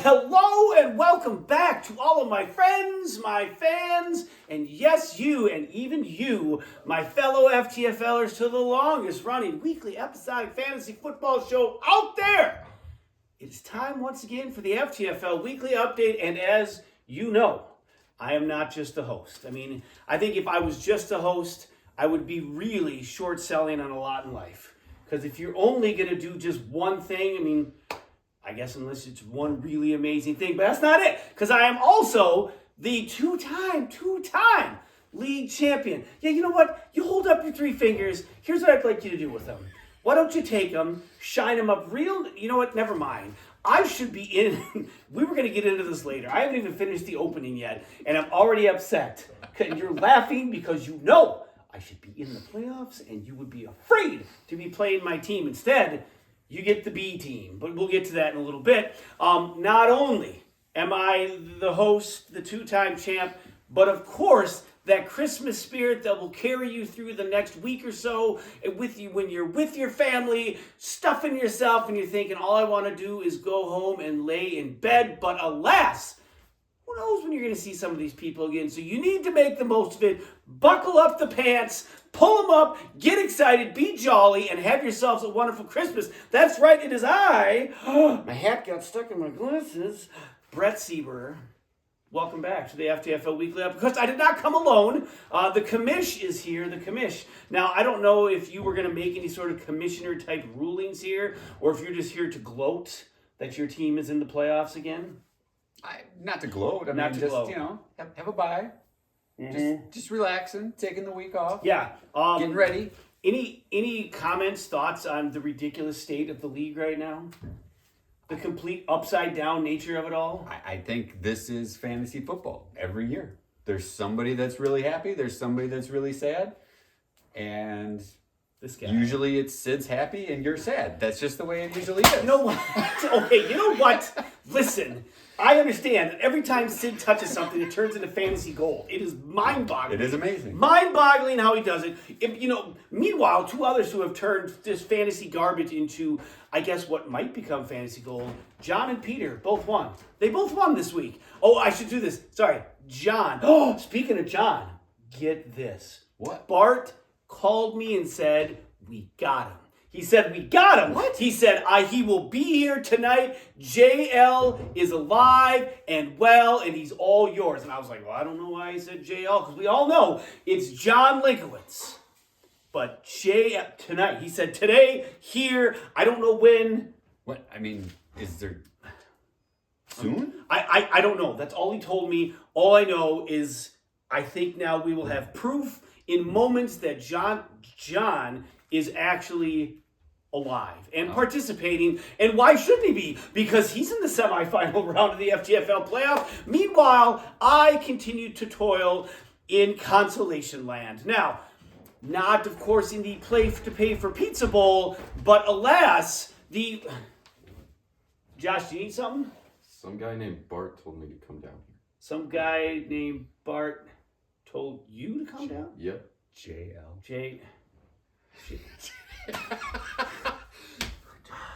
hello and welcome back to all of my friends, my fans, and yes, you, and even you, my fellow FTFLers, to the longest running weekly episodic fantasy football show out there. It's time once again for the FTFL weekly update, and as you know, I am not just a host. I think if I was just a host, I would be really short selling on a lot in life. Because if you're only going to do just one thing, I guess unless it's one really amazing thing, but that's not it. Because I am also the two-time league champion. Yeah, you know what? You hold up your three fingers. Here's what I'd like you to do with them. Why don't you take them, shine them up real... You know what? Never mind. I should be in... We were going to get into this later. I haven't even finished the opening yet, and I'm already upset. You're laughing because you know I should be in the playoffs, and you would be afraid to be playing my team. Instead, you get the B team, but we'll get to that in a little bit. Not only am I the host, the two-time champ, but of course, that Christmas spirit that will carry you through the next week or so with you when you're with your family, stuffing yourself, and you're thinking, all I want to do is go home and lay in bed. But alas, who knows when you're going to see some of these people again? So you need to make the most of it. Buckle up the pants, pull them up, get excited, be jolly, and have yourselves a wonderful Christmas. That's right, it is I. My hat got stuck in my glasses. Brett Sieber. Welcome back to the FTFL Weekly Up. Because I did not come alone. The commish is here, the commish. Now, I don't know if you were going to make any sort of commissioner-type rulings here, or if you're just here to gloat that your team is in the playoffs again. Not to gloat. Gloat. Have a bye. Mm-hmm. Just relaxing, taking the week off. Yeah. Getting ready. Any comments, thoughts on the ridiculous state of the league right now? The complete upside down nature of it all? I think this is fantasy football every year. There's somebody that's really happy. There's somebody that's really sad. And this guy. Usually it's Sid's happy and you're sad. That's just the way it usually is. You know what? Okay, you know what? Listen, I understand that every time Sid touches something, it turns into fantasy gold. It is mind-boggling. It is amazing. Mind-boggling how he does it. Meanwhile, two others who have turned this fantasy garbage into, I guess, what might become fantasy gold, John and Peter, both won. They both won this week. Oh, I should do this. Sorry, John. Oh, speaking of John, get this. What? Bart called me and said, we got him. He said, we got him. What? He said, he will be here tonight. JL is alive and well, and he's all yours. And I was like, well, I don't know why he said JL, because we all know it's John Linkowitz. But tonight, he said today, here, I don't know when. What? Is there soon? I don't know. That's all he told me. All I know is I think now we will have proof in moments that John is actually alive and participating. And why shouldn't he be? Because he's in the semifinal round of the FTFL playoff. Meanwhile, I continue to toil in consolation land. Now, not, of course, in the play to pay for pizza bowl, but alas, Josh, do you need something? Some guy named Bart told me to come down here. Some guy named Bart told you to come down? Yep. JL.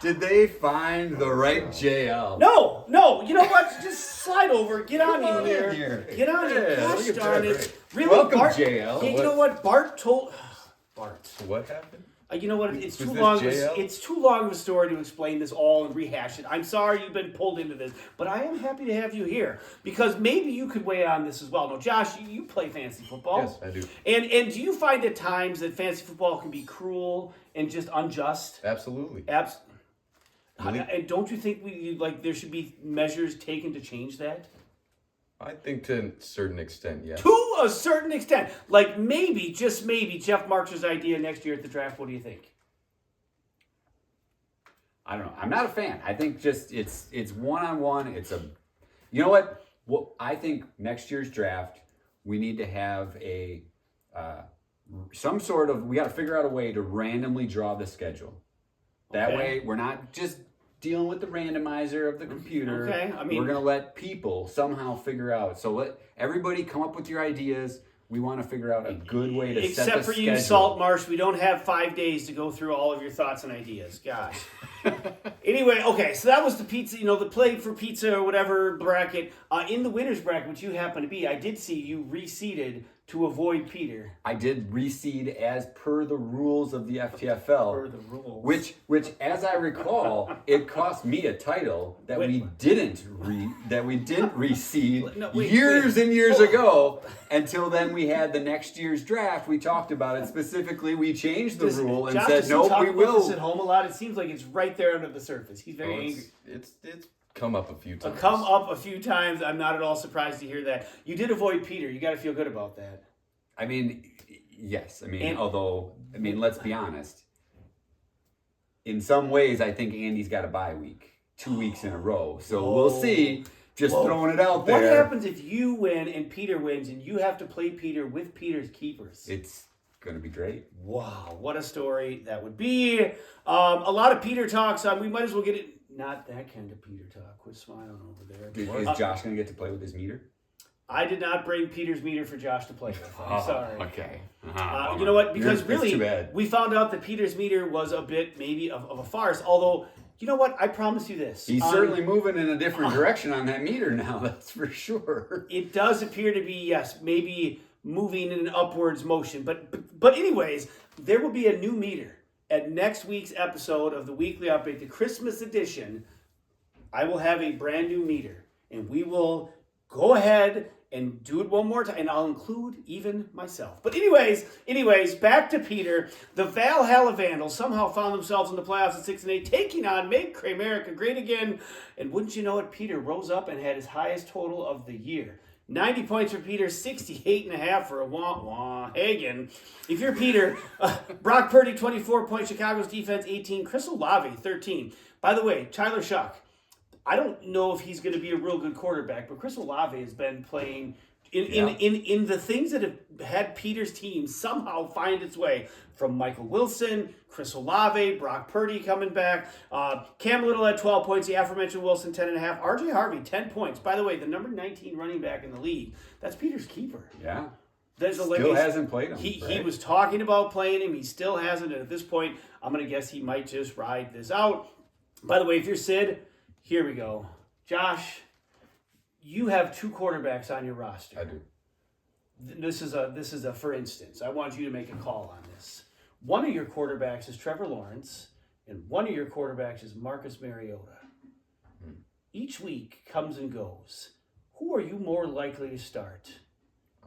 Did they find the right JL? No. You know what? Just slide over. Get on in here. Get on in here. Gosh darn it. Really, welcome, Bart, JL. Yeah, you know what? Bart told... Bart. What happened? You know what? It's Was too this long. JL? It's too long of a story to explain this all and rehash it. I'm sorry you've been pulled into this, but I am happy to have you here because maybe you could weigh on this as well. No, Josh, you play fantasy football. Yes, I do. And do you find at times that fantasy football can be cruel and just unjust? Absolutely. And don't you think there should be measures taken to change that? I think to a certain extent, yes. To a certain extent. Like maybe, just maybe, Jeff Marks's idea next year at the draft. What do you think? I don't know. I'm not a fan. I think just it's one-on-one. You know what? Well, I think next year's draft, we need to have we got to figure out a way to randomly draw the schedule. That way, we're not just dealing with the randomizer of the computer. Okay, we're going to let people somehow figure out. So let everybody come up with your ideas. We want to figure out a good way to set the schedule. Except for you, Saltmarsh, we don't have 5 days to go through all of your thoughts and ideas. Gosh. Anyway, okay, so that was the pizza, the play for pizza or whatever bracket. In the winner's bracket, which you happen to be, I did see you reseeded to avoid Peter. I did reseed as per the rules of the FTFL. Per the rules. Which, as I recall, it cost me a title that we didn't reseed years and years ago. Until then, we had the next year's draft. We talked about it specifically. We changed the rule and said, no, we will. This at home a lot. It seems like it's right there under the surface. He's very angry. It's come up a few times. Come up a few times. I'm not at all surprised to hear that. You did avoid Peter. You got to feel good about that. I mean, yes. I mean, let's be honest. In some ways, I think Andy's got a bye week, 2 weeks in a row. So we'll see. Just throwing it out there. What happens if you win and Peter wins and you have to play Peter with Peter's keepers? It's going to be great. Wow, what a story that would be. A lot of Peter talks. We might as well get it. Not that kind of Peter talk. Quit smiling over there. Is Josh going to get to play with his meter? I did not bring Peter's meter for Josh to play with. I'm sorry. Okay. You know what? Because really, too bad. we found out that Peter's meter was a bit maybe of a farce. Although, you know what? I promise you this. He's certainly moving in a different direction on that meter now. That's for sure. It does appear to be, yes, maybe moving in an upwards motion. But anyways, there will be a new meter at next week's episode of the Weekly Update, the Christmas edition. I will have a brand new meter, and we will go ahead and do it one more time, and I'll include even myself. But anyways, back to Peter. The Valhalla Vandals somehow found themselves in the playoffs at 6-8, taking on Make America Great Again. And wouldn't you know it, Peter rose up and had his highest total of the year. 90 points for Peter, 68.5 for a wah Hagen. If you're Peter, Brock Purdy, 24 points, Chicago's defense, 18, Chris Olave, 13. By the way, Tyler Shuck, I don't know if he's going to be a real good quarterback, but Chris Olave has been playing in the things that have had Peter's team somehow find its way. From Michael Wilson, Chris Olave, Brock Purdy coming back. Cam Little had 12 points. The aforementioned Wilson, 10.5. RJ Harvey, 10 points. By the way, the number 19 running back in the league. That's Peter's keeper. Yeah. Still hasn't played him. He was talking about playing him. He still hasn't. And at this point, I'm going to guess he might just ride this out. By the way, if you're Sid, here we go. Josh, you have two quarterbacks on your roster. I do. This is a for instance. I want you to make a call on this. One of your quarterbacks is Trevor Lawrence, and one of your quarterbacks is Marcus Mariota. Each week comes and goes. Who are you more likely to start?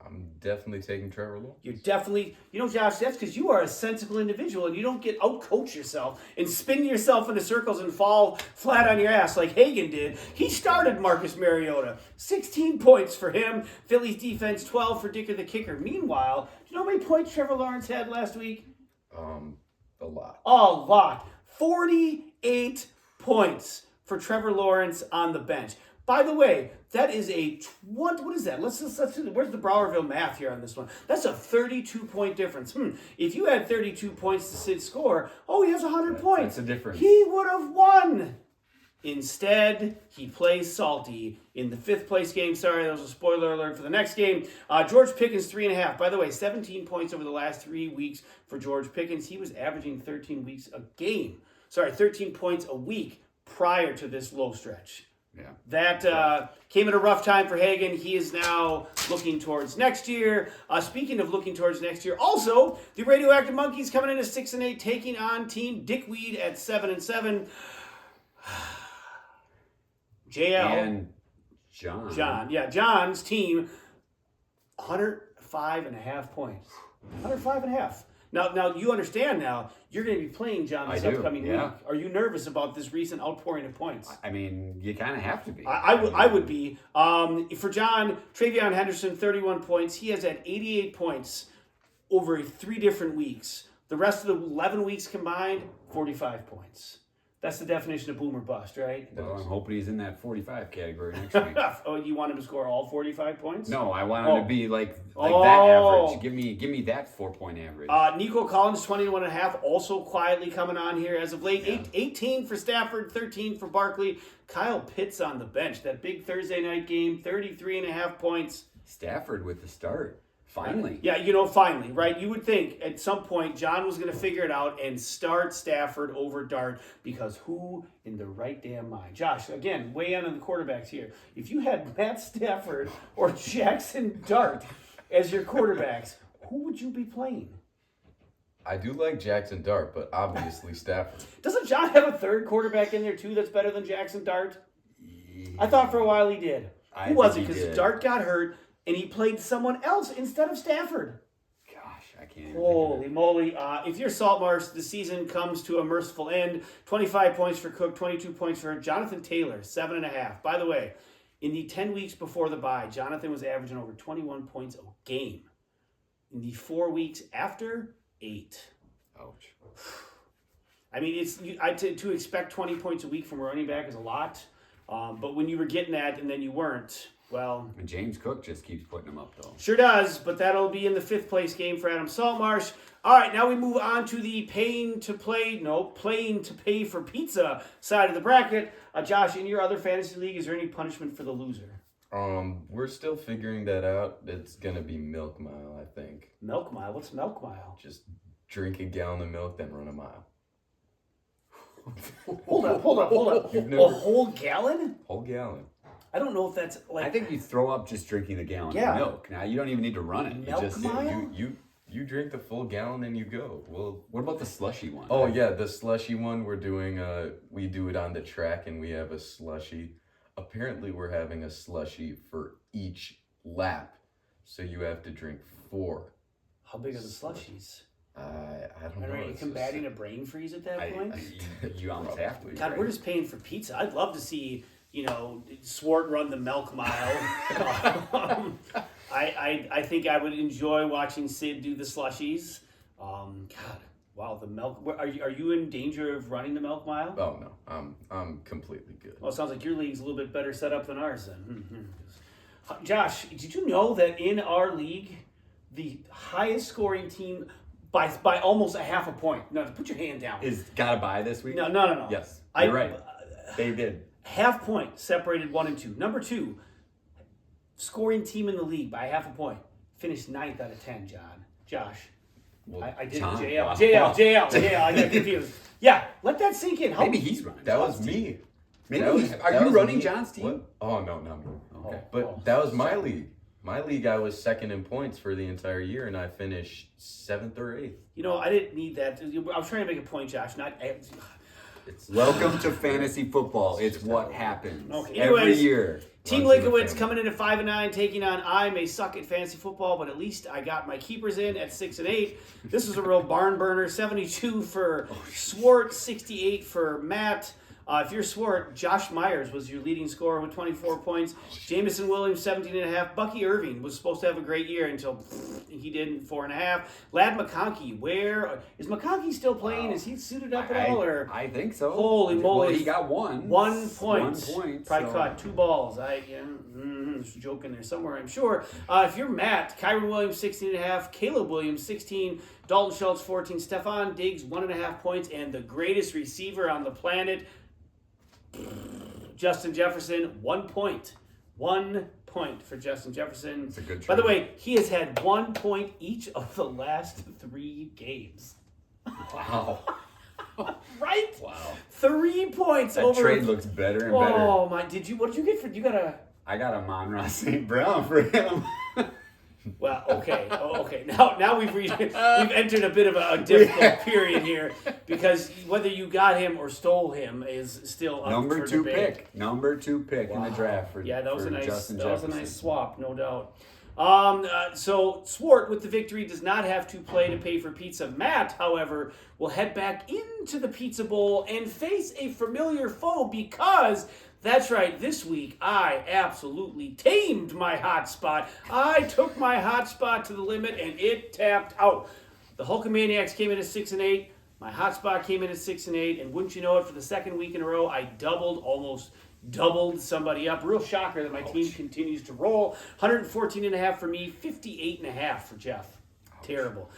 I'm definitely taking Trevor Lawrence. You're definitely, Josh, that's because you are a sensible individual and you don't get out-coach yourself and spin yourself into circles and fall flat on your ass like Hagen did. He started Marcus Mariota. 16 points for him. Philly's defense, 12 for Dicker the kicker. Meanwhile, do you know how many points Trevor Lawrence had last week? A lot. A lot. 48 points for Trevor Lawrence on the bench. By the way, that is what is that? Let's see, where's the Browerville math here on this one? That's a 32-point difference. If you had 32 points to Sid score, he has 100 points. That's a difference. He would have won. Instead, he plays salty in the 5th place game. Sorry, that was a spoiler alert for the next game. George Pickens, 3.5. By the way, 17 points over the last 3 weeks for George Pickens. He was averaging 13 points a week prior to this low stretch. Yeah. That came at a rough time for Hagen. He is now looking towards next year. Speaking of looking towards next year, also, the Radioactive Monkeys coming in at 6-8, taking on Team Dickweed at 7-7. JL. And John. Yeah, John's team, 105.5 points. 105.5. Now you understand now, you're going to be playing John this upcoming week. Are you nervous about this recent outpouring of points? I mean, you kind of have to be. I would be. For John, Travion Henderson, 31 points. He has had 88 points over 3 different weeks. The rest of the 11 weeks combined, 45 points. That's the definition of boom or bust, right? Well, I'm hoping he's in that 45 category next week. You want him to score all 45 points? No, I want him to be like that average. Give me that 4-point average. Nico Collins, 21.5, also quietly coming on here as of late. Yeah. 18 for Stafford, 13 for Barkley. Kyle Pitts on the bench. That big Thursday night game, 33.5 points. Stafford with the start. Finally. Yeah, finally, right? You would think at some point John was going to figure it out and start Stafford over Dart, because who in the right damn mind? Josh, again, weigh in on the quarterbacks here. If you had Matt Stafford or Jackson Dart as your quarterbacks, who would you be playing? I do like Jackson Dart, but obviously Stafford. Doesn't John have a third quarterback in there too that's better than Jackson Dart? I thought for a while he did. Who was it? Because Dart got hurt and he played someone else instead of Stafford. Gosh, I can't. Holy moly. If you're Saltmarsh, the season comes to a merciful end. 25 points for Cook, 22 points for Jonathan Taylor, 7.5. By the way, in the 10 weeks before the bye, Jonathan was averaging over 21 points a game. In the 4 weeks after, 8. Ouch. I mean, to expect 20 points a week from a running back is a lot. But when you were getting that and then you weren't, well... And James Cook just keeps putting them up, though. Sure does, but that'll be in the 5th place game for Adam Saltmarsh. All right, now we move on to the playing to pay for pizza side of the bracket. Josh, in your other fantasy league, is there any punishment for the loser? We're still figuring that out. It's gonna be Milk Mile, I think. Milk Mile? What's Milk Mile? Just drink a gallon of milk, then run a mile. Hold up. You've A never... whole gallon? Whole gallon. I don't know if that's like... I think you throw up just drinking the gallon of milk. Now, you don't even need to run it. Milk just, Mile? You drink the full gallon and you go. Well, what about the slushy one? Oh yeah, the slushy one we're doing. We do it on the track and we have a slushy. Apparently, we're having a slushy for each lap, so you have to drink 4. How big are the slushies? I don't know. Are you combating a brain freeze at that point? You almost have to. God, we're just paying for pizza. I'd love to see, Swart run the Milk Mile. I think I would enjoy watching Sid do the slushies. God, wow, the milk. Are you in danger of running the Milk Mile? Oh no, I'm completely good. Well, it sounds like your league's a little bit better set up than ours then. Josh, did you know that in our league, the highest scoring team by almost a half a point? No, put your hand down. Is got to buy this week? No. Yes, you're right. They did. Half point separated 1 and 2. Number 2, scoring team in the league by half a point. Finished 9th out of 10, Josh. Well, I did John, JL. wow. JL. I got confused. Yeah, let that sink in. Maybe he's running. That John's was team. me. Maybe That are you was running me. John's team? What? Oh no, not me. Okay. But that was my league. My league, I was 2nd in points for the entire year, and I finished 7th or 8th. I didn't need that. I was trying to make a point, Josh. Welcome to fantasy football. It's what happens Okay. every Anyways, year. Team Runs in the Linkowitz family. coming in at 5-9, taking on I may suck at fantasy football, but at least I got my keepers in at 6 and 8. This was a real barn burner. 72 for Swart, 68 for Matt. If you're Swart, Josh Myers was your leading scorer with 24 points. Jamison Williams, 17.5. Bucky Irving was supposed to have a great year until he didn't, 4.5. Lad McConkey, where is McConkey still playing? Wow. Is he suited up at all? Or I think so. Holy moly! Well, he got 1 point. 1 point. Probably caught 2 balls. There's a joke in there somewhere, I'm sure. If you're Matt, Kyron Williams, 16.5. Caleb Williams, 16. Dalton Schultz, 14. Stephon Diggs, 1.5 points. And the greatest receiver on the planet, Justin Jefferson, 1 point. 1 point for Justin Jefferson. It's a good By the trade. way, he has had 1 point each of the last 3 games. Wow. Right? Wow. 3 points That over. trade looks better and better. Oh my! What did you get for? You got a. I got a Monroe St. Brown for him. Well, okay. Okay. Now we've entered a bit of a difficult period here, because whether you got him or stole him is still up Number for 2 debate. pick. Number 2 pick in the draft for Yeah, that was a nice. Justin That was a Jefferson. nice swap, no doubt. So Swart with the victory does not have to play to pay for pizza. Matt, however, will head back into the pizza bowl and face a familiar foe, because that's right, this week I absolutely tamed my hotspot. I took my hotspot to the limit and it tapped out. The Hulkamaniacs came in at 6 and 8. My hotspot came in at 6 and 8, and wouldn't you know it, for the 2nd week in a row, I almost doubled somebody up. Real shocker that my team continues to roll. 114.5 for me, 58.5 for Jeff. Terrible.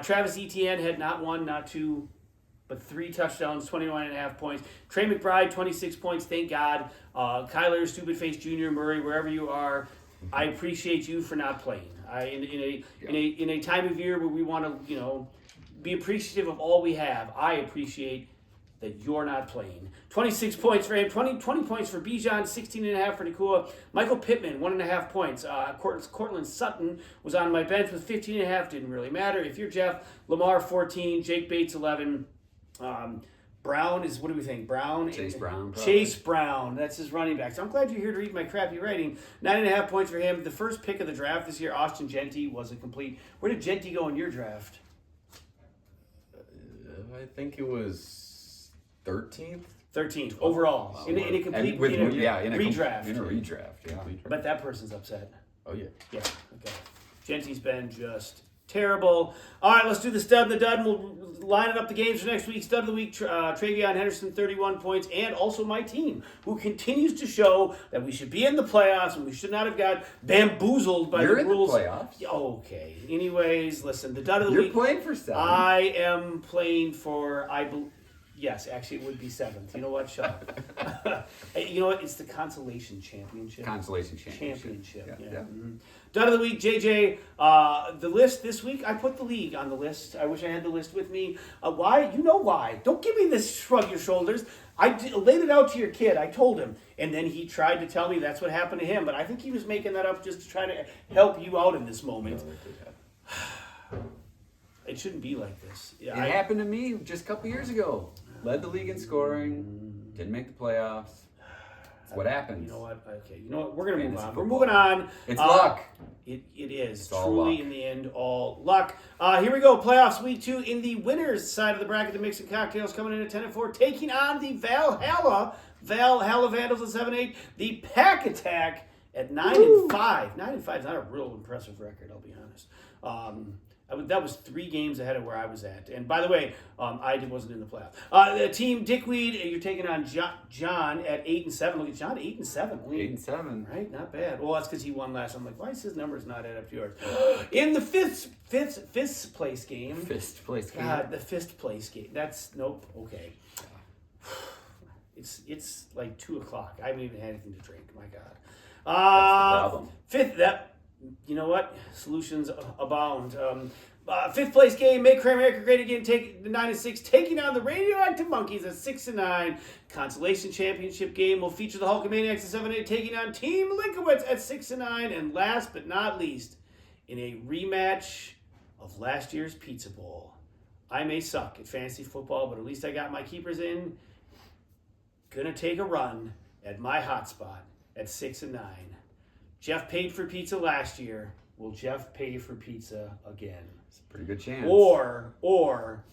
Travis Etienne had not 1, not 2, but 3 touchdowns, 21.5 points. Trey McBride, 26 points, thank God. Kyler, Stupid Face Jr., Murray, wherever you are, I appreciate you for not playing. In a time of year where we want to, be appreciative of all we have, I appreciate that you're not playing. 26 points for him, 20 points for Bijan, 16.5 for Nakua. Michael Pittman, 1.5 points. Cortland Sutton was on my bench with 15.5, didn't really matter. If you're Jeff, Lamar, 14, Jake Bates, 11. Brown is, what do we think? Chase Brown. Probably. Chase Brown, that's his running back. So I'm glad you're here to read my crappy writing. 9.5 points for him. The first pick of the draft this year, Austin Genty, wasn't complete. Where did Genty go in your draft? I think it was 13th. 13th overall in a complete redraft. In a redraft, yeah. But that person's upset. Oh yeah. Yeah. Okay. Genty's been just terrible. All right, let's do the stud and the dud, and we'll line up the games for next week. Stud of the week, Travion Henderson, 31 points, and also my team, who continues to show that we should be in the playoffs and we should not have got bamboozled by the rules. You're in the playoffs. Okay. Anyways, listen, the dud of the You're week. You're playing for 7. I am playing for, yes, actually it would be 7th. You know what? Shut up. You know what? It's the consolation championship. Championship. Yeah. Yeah. Mm-hmm. Dud of the week, JJ. The list this week, I put the league on the list. I wish I had the list with me. Why? You know why. Don't give me this shrug your shoulders. I laid it out to your kid. I told him. And then he tried to tell me that's what happened to him. But I think he was making that up just to try to help you out in this moment. It shouldn't be like this. It happened to me just a couple years ago. Led the league in scoring. Didn't make the playoffs. It's what happens. You know what? Okay. You know what? We're going to move on. We're moving on. It's luck. It is. It's truly, in the end, all luck. Here we go. Playoffs week 2 in the winners side of the bracket. The Mixing Cocktails coming in at 10-4, taking on the Valhalla Vandals at 7-8. The Pack Attack at 9-5. 9-5 is not a real impressive record, I'll be honest. That was 3 games ahead of where I was at. And by the way, I wasn't in the playoffs. The team Dickweed, you're taking on John at 8-7. Look at John, 8-7. 8-7. Right, not bad. Well, that's because he won last. I'm like, why is his numbers not add up to yours? In the fifth place game. Fifth place game. God, the fifth place game. That's nope. Okay. It's like 2:00. I haven't even had anything to drink. My God. That's the problem. You know what? Solutions abound. Fifth place game, Make America Great Again, take the 9-6, taking on the Radioactive Monkeys at 6-9. Consolation Championship game will feature the Hulkamaniacs at 7-8, taking on Team Linkowitz at 6-9. And last but not least, in a rematch of last year's Pizza Bowl, I may suck at fantasy football, but at least I got my keepers in. Gonna take a run at my hotspot at 6-9. Jeff paid for pizza last year. Will Jeff pay for pizza again? It's a pretty good chance. Or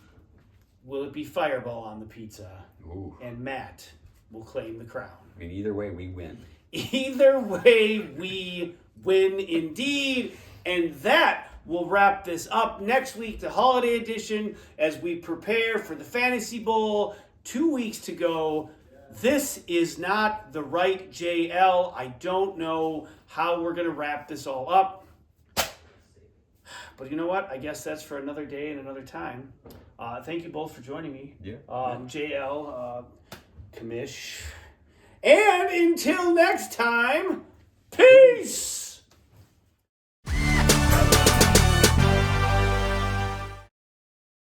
will it be Fireball on the pizza? Ooh. And Matt will claim the crown? I mean, either way, we win. Either way, we win indeed. And that will wrap this up. Next week, the holiday edition, as we prepare for the Fantasy Bowl. 2 weeks to go. This is not the right JL. I don't know how we're going to wrap this all up. But you know what? I guess that's for another day and another time. Thank you both for joining me. Yeah. JL, Kamish. And until next time, peace!